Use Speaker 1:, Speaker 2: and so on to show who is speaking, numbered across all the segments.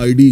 Speaker 1: ID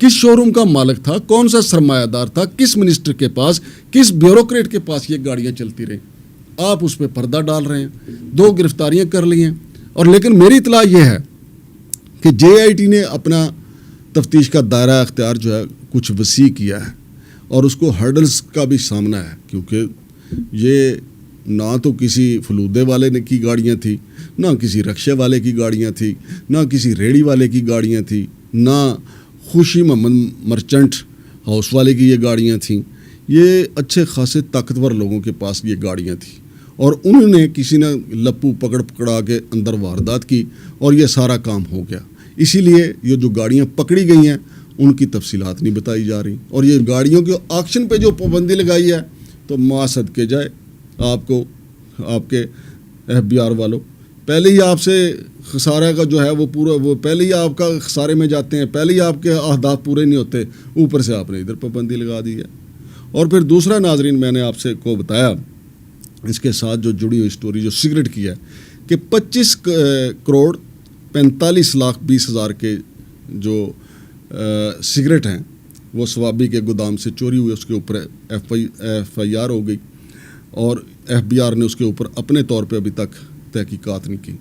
Speaker 1: کس شو روم کا مالک تھا, کون سا سرمایہ دار تھا, کس منسٹر کے پاس, کس بیوروکریٹ کے پاس یہ گاڑیاں چلتی رہیں. آپ اس پہ پردہ ڈال رہے ہیں. 2 گرفتاریاں کر لی ہیں. اور لیکن میری اطلاع یہ ہے کہ JIT نے اپنا تفتیش کا دائرہ اختیار جو ہے کچھ وسیع کیا ہے, اور اس کو ہرڈلز کا بھی سامنا ہے, کیونکہ یہ نہ تو کسی فلودے والے نے کی گاڑیاں تھی, نہ کسی رکشے والے کی گاڑیاں تھی, نہ کسی ریڑھی والے کی گاڑیاں تھی, نہ خوشی محمد مرچنٹ ہاؤس والے کی یہ گاڑیاں تھیں. یہ اچھے خاصے طاقتور لوگوں کے پاس یہ گاڑیاں تھیں, اور انہوں نے کسی نے لپو پکڑا کے اندر واردات کی اور یہ سارا کام ہو گیا. اسی لیے یہ جو گاڑیاں پکڑی گئی ہیں ان کی تفصیلات نہیں بتائی جا رہی. اور یہ گاڑیوں کے آکشن پہ جو پابندی لگائی ہے تو معاصد کے جائے آپ کو, آپ کے FBI والوں پہلے ہی آپ سے خسارے کا جو ہے وہ پہلے ہی آپ کا خسارے میں جاتے ہیں, پہلے ہی آپ کے اہداف پورے نہیں ہوتے, اوپر سے آپ نے ادھر پابندی لگا دی ہے. اور پھر دوسرا ناظرین میں نے آپ سے کو بتایا اس کے ساتھ جو جڑی ہوئی اسٹوری جو سگریٹ کی ہے کہ 25 کروڑ 45 لاکھ 20 ہزار کے جو سگریٹ ہیں وہ سوابی کے گودام سے چوری ہوئے. اس کے اوپر FIR ہو گئی اور FBI نے اس کے اوپر اپنے طور پہ ابھی تک تحقیقات نہیں کی.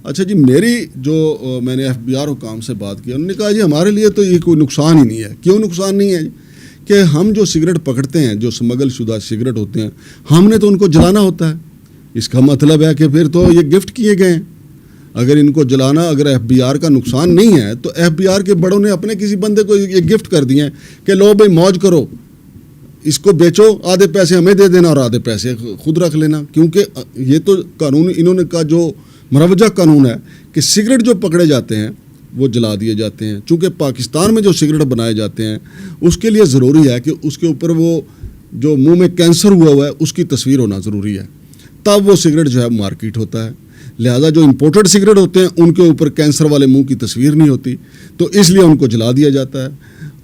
Speaker 1: اچھا جی, میری جو میں نے FBI حکام سے بات کی, انہوں نے کہا جی ہمارے لیے تو یہ کوئی نقصان ہی نہیں ہے. کیوں نقصان نہیں ہے؟ کہ ہم جو سگریٹ پکڑتے ہیں جو سمگل شدہ سگریٹ ہوتے ہیں ہم نے تو ان کو جلانا ہوتا ہے. اس کا مطلب ہے کہ پھر تو یہ گفٹ کیے گئے ہیں. اگر ان کو جلانا اگر FBI کا نقصان نہیں ہے تو FBI کے بڑوں نے اپنے کسی بندے کو یہ گفٹ کر دیے ہیں کہ لو بھائی موج کرو, اس کو بیچو, آدھے پیسے ہمیں دے دینا اور آدھے پیسے خود رکھ لینا. کیونکہ یہ تو قانون انہوں نے کا جو مروجہ قانون ہے کہ سگریٹ جو پکڑے جاتے ہیں وہ جلا دیے جاتے ہیں. چونکہ پاکستان میں جو سگریٹ بنائے جاتے ہیں اس کے لیے ضروری ہے کہ اس کے اوپر وہ جو منہ میں کینسر ہوا ہے اس کی تصویر ہونا ضروری ہے, تب وہ سگریٹ جو ہے مارکیٹ ہوتا ہے. لہذا جو امپورٹڈ سگریٹ ہوتے ہیں ان کے اوپر کینسر والے منہ کی تصویر نہیں ہوتی, تو اس لیے ان کو جلا دیا جاتا ہے.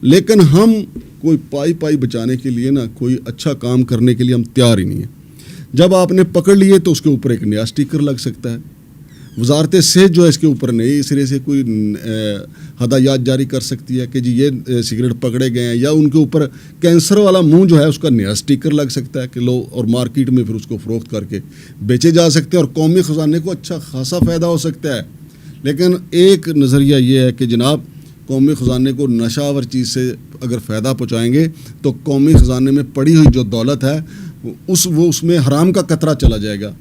Speaker 1: لیکن ہم کوئی پائی بچانے کے لیے نا کوئی اچھا کام کرنے کے لیے ہم تیار ہی نہیں ہیں. جب آپ نے پکڑ لیے تو اس کے اوپر ایک نیا اسٹیکر لگ سکتا ہے. وزارت صحت جو ہے اس کے اوپر نئی سرے سے کوئی ہدایات جاری کر سکتی ہے کہ جی یہ سگریٹ پکڑے گئے ہیں, یا ان کے اوپر کینسر والا منہ جو ہے اس کا نیا اسٹیکر لگ سکتا ہے کہ لو, اور مارکیٹ میں پھر اس کو فروخت کر کے بیچے جا سکتے ہیں اور قومی خزانے کو اچھا خاصا فائدہ ہو سکتا ہے. لیکن ایک نظریہ یہ ہے کہ جناب قومی خزانے کو نشہ آور چیز سے اگر فائدہ پہنچائیں گے تو قومی خزانے میں پڑی ہوئی جو دولت ہے اس میں حرام کا قطرہ چلا جائے گا.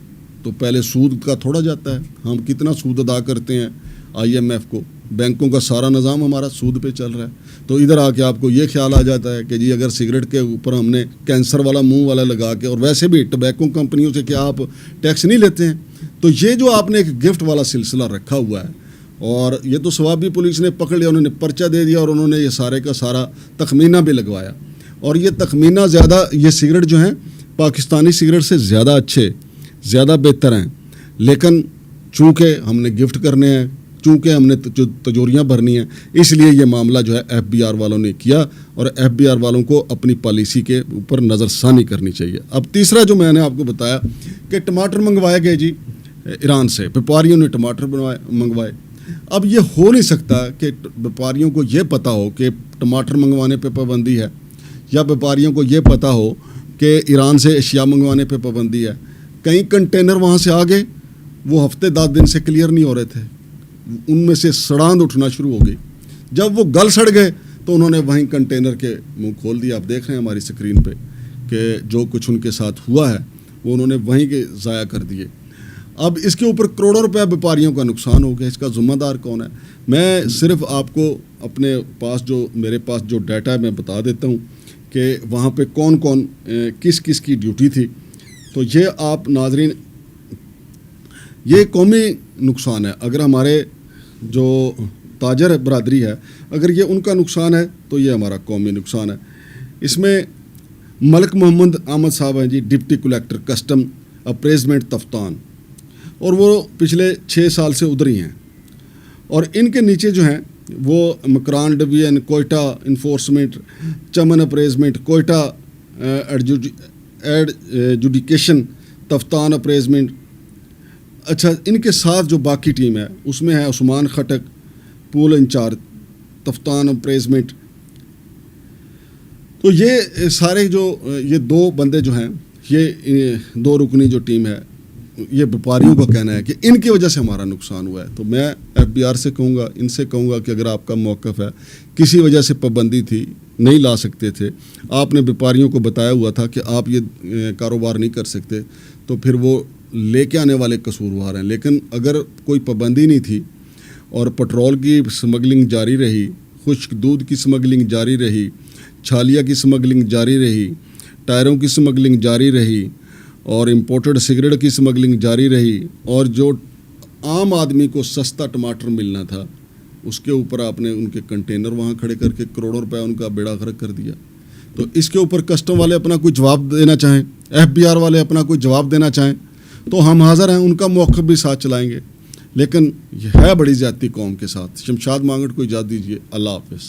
Speaker 1: تو پہلے سود کا تھوڑا جاتا ہے, ہم کتنا سود ادا کرتے ہیں IMF کو, بینکوں کا سارا نظام ہمارا سود پہ چل رہا ہے. تو ادھر آ کے آپ کو یہ خیال آ جاتا ہے کہ جی اگر سگریٹ کے اوپر ہم نے کینسر والا منہ والا لگا کے, اور ویسے بھی ٹبیکو کمپنیوں سے کیا آپ ٹیکس نہیں لیتے ہیں, تو یہ جو آپ نے ایک گفٹ والا سلسلہ رکھا ہوا ہے, اور یہ تو سوابی پولیس نے پکڑ لیا, انہوں نے پرچہ دے دیا اور انہوں نے یہ سارے کا سارا تخمینہ بھی لگوایا. اور یہ تخمینہ زیادہ, یہ سگریٹ جو ہیں پاکستانی سگریٹ سے زیادہ اچھے, زیادہ بہتر ہیں. لیکن چونکہ ہم نے گفٹ کرنے ہیں, چونکہ ہم نے تجوریاں بھرنی ہیں, اس لیے یہ معاملہ جو ہے FBI والوں نے کیا, اور FBI والوں کو اپنی پالیسی کے اوپر نظر ثانی کرنی چاہیے. اب تیسرا جو میں نے آپ کو بتایا کہ ٹماٹر منگوائے گئے جی ایران سے, ویپاریوں نے ٹماٹر منگوائے. اب یہ ہو نہیں سکتا کہ ویپاریوں کو یہ پتہ ہو کہ ٹماٹر منگوانے پہ پابندی ہے, یا ویپاریوں کو یہ پتہ ہو کہ ایران سے اشیاء منگوانے پہ پابندی ہے. کئی کنٹینر وہاں سے آگے وہ ہفتے 10 دن سے کلیئر نہیں ہو رہے تھے, ان میں سے سڑاند اٹھنا شروع ہو گئی. جب وہ گل سڑ گئے تو انہوں نے وہیں کنٹینر کے منہ کھول دیا. آپ دیکھ رہے ہیں ہماری اسکرین پہ کہ جو کچھ ان کے ساتھ ہوا ہے وہ انہوں نے وہیں کے ضائع کر دیے. اب اس کے اوپر کروڑوں روپے ویپاریوں کا نقصان ہو گیا. اس کا ذمہ دار کون ہے؟ میں صرف آپ کو اپنے پاس جو میرے پاس جو ڈیٹا ہے میں بتا دیتا ہوں کہ وہاں پہ کون کون کس کس کی ڈیوٹی تھی. تو یہ آپ ناظرین, یہ قومی نقصان ہے. اگر ہمارے جو تاجر برادری ہے اگر یہ ان کا نقصان ہے تو یہ ہمارا قومی نقصان ہے. اس میں ملک محمد احمد صاحب ہیں جی, ڈپٹی کلیکٹر کسٹم اپریزمنٹ تفتان, اور وہ پچھلے 6 سال سے ادھر ہی ہیں. اور ان کے نیچے جو ہیں وہ مکران ڈویژن, کوئٹہ انفورسمنٹ, چمن اپریزمنٹ, کوئٹہ ایڈجوڈیکیشن, تفتان اپریزمنٹ. اچھا, ان کے ساتھ جو باقی ٹیم ہے اس میں ہے عثمان خٹک پول انچارج, تفتان اپریزمنٹ, تو یہ سارے جو یہ 2 بندے جو ہیں، یہ 2 رکنی جو ٹیم ہے، یہ ویپاریوں کا کہنا ہے کہ ان کی وجہ سے ہمارا نقصان ہوا ہے. تو میں FBR سے کہوں گا، ان سے کہوں گا کہ اگر آپ کا موقف ہے، کسی وجہ سے پابندی تھی، نہیں لا سکتے تھے، آپ نے ویپاریوں کو بتایا ہوا تھا کہ آپ یہ کاروبار نہیں کر سکتے، تو پھر وہ لے کے آنے والے قصوروار ہیں. لیکن اگر کوئی پابندی نہیں تھی اور پٹرول کی سمگلنگ جاری رہی، خشک دودھ کی سمگلنگ جاری رہی، چھالیا کی سمگلنگ جاری رہی، ٹائروں کی سمگلنگ جاری رہی، اور امپورٹڈ سگریٹ کی سمگلنگ جاری رہی، اور جو عام آدمی کو سستا ٹماٹر ملنا تھا اس کے اوپر آپ نے ان کے کنٹینر وہاں کھڑے کر کے کروڑوں روپے ان کا بیڑا غرق کر دیا. تو اس کے اوپر کسٹم والے اپنا کوئی جواب دینا چاہیں، FBR والے اپنا کوئی جواب دینا چاہیں تو ہم حاضر ہیں، ان کا موقف بھی ساتھ چلائیں گے. لیکن یہ ہے بڑی زیادتی قوم کے ساتھ. شمشاد مانگٹ کو اجازت دیجیے. اللہ حافظ.